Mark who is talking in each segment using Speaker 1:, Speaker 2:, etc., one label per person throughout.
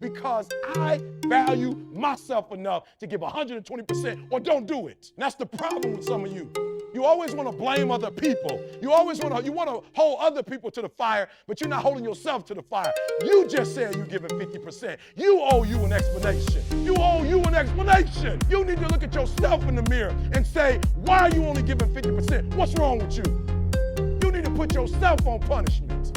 Speaker 1: because I value myself enough to give 120% or don't do it. And that's the problem with some of you. You always want to blame other people. You want to hold other people to the fire, but you're not holding yourself to the fire. You just said you're giving 50%. You owe you an explanation. You owe you an explanation. You need to look at yourself in the mirror and say, why are you only giving 50%? What's wrong with you? You need to put yourself on punishment.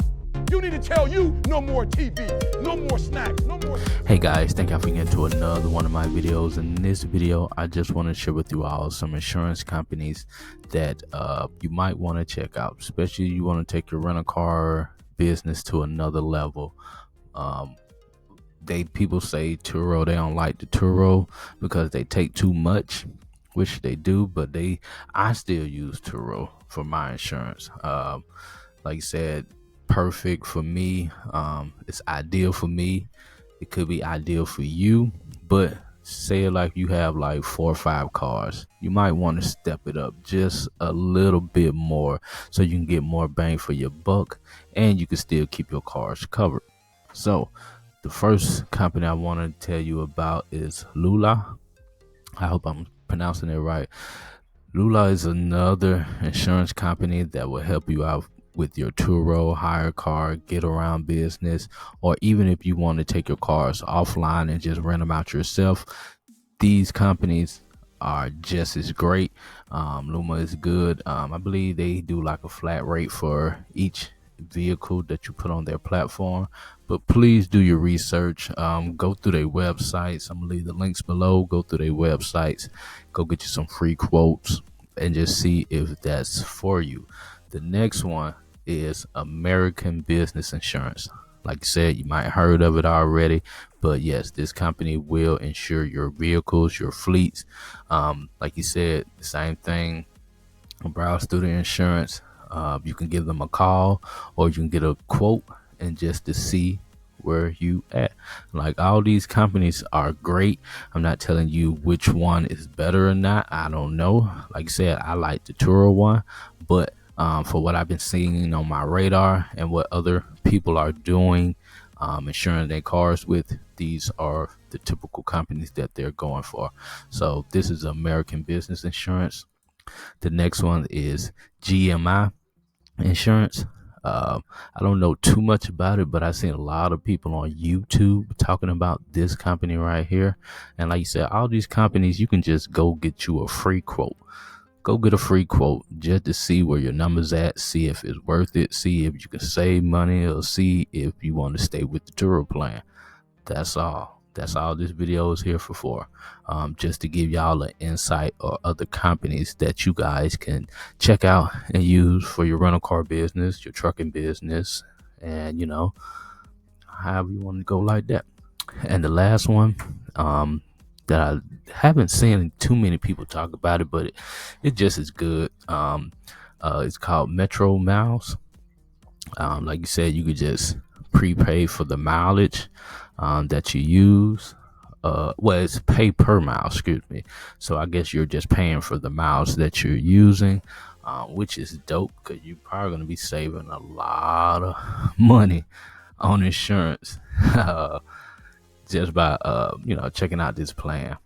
Speaker 1: You need to tell you no more TV, no more snacks, no more.
Speaker 2: Hey guys, thank y'all for getting to another one of my videos. In this video, I just want to share with you all some insurance companies that you might want to check out, especially you want to take your rental car business to another level. People say Turo, they don't like the Turo because they take too much, which they do, but I still use Turo for my insurance. Like I said, perfect for me. It's ideal for me. It could be ideal for you, but say like you have like 4 or 5 cars, you might want to step it up just a little bit more so you can get more bang for your buck and you can still keep your cars covered. So the first company I want to tell you about is Lula. I hope I'm pronouncing it right. Lula is another insurance company that will help you out with your Turo, hire car, get around business, or even if you want to take your cars offline and just rent them out yourself. These companies are just as great. Luma is good. I believe they do like a flat rate for each vehicle that you put on their platform, but please do your research. Go through their websites. I'm gonna leave the links below. Go through their websites, go get you some free quotes and just see if that's for you. The next one is American Business Insurance. Like I said, you might have heard of it already, but yes, this company will insure your vehicles, your fleets. Like you said, the same thing. Browse through the insurance. You can give them a call or you can get a quote and just to see where you at. Like, all these companies are great. I'm not telling you which one is better or not. I don't know. Like I said, I like the Turo one, but for what I've been seeing on my radar and what other people are doing, insuring their cars with, these are the typical companies that they're going for. So this is American Business Insurance. The next one is GMI Insurance. I don't know too much about it, but I've seen a lot of people on YouTube talking about this company right here. And like you said, all these companies, you can just go get you a free quote. Go get a free quote just to see where your number's at, see if it's worth it, see if you can save money, or see if you want to stay with the Turo plan. That's all. That's all this video is here for. Just to give y'all an insight or other companies that you guys can check out and use for your rental car business, your trucking business, and however you want to go like that. And the last one, that I haven't seen too many people talk about it, but it just is good. It's called Metro Miles. Like you said, you could just prepay for the mileage that you use. It's pay per mile, excuse me. So I guess you're just paying for the miles that you're using, which is dope because you're probably going to be saving a lot of money on insurance just by checking out this plan.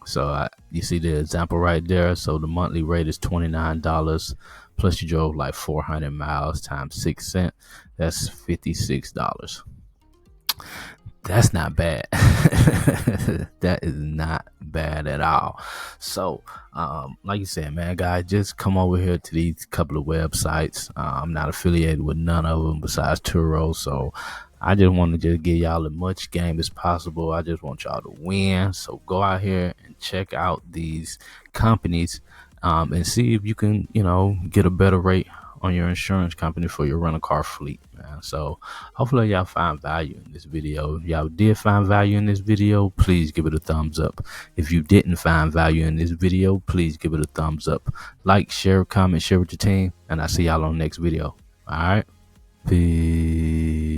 Speaker 2: So you see the example right there. So the monthly rate is $29 plus you drove like 400 miles times 6 cents. That's $56. That's not bad. That is not bad at all. So like you said, man, guys, just come over here to these couple of websites. I'm not affiliated with none of them besides Turo, so I just want to just give y'all as much game as possible. I just want y'all to win. So go out here and check out these companies and see if you can, get a better rate on your insurance company for your rental car fleet, man. So hopefully y'all find value in this video. If y'all did find value in this video, please give it a thumbs up. If you didn't find value in this video, please give it a thumbs up. Like, share, comment, share with your team, and I'll see y'all on the next video. All right, peace.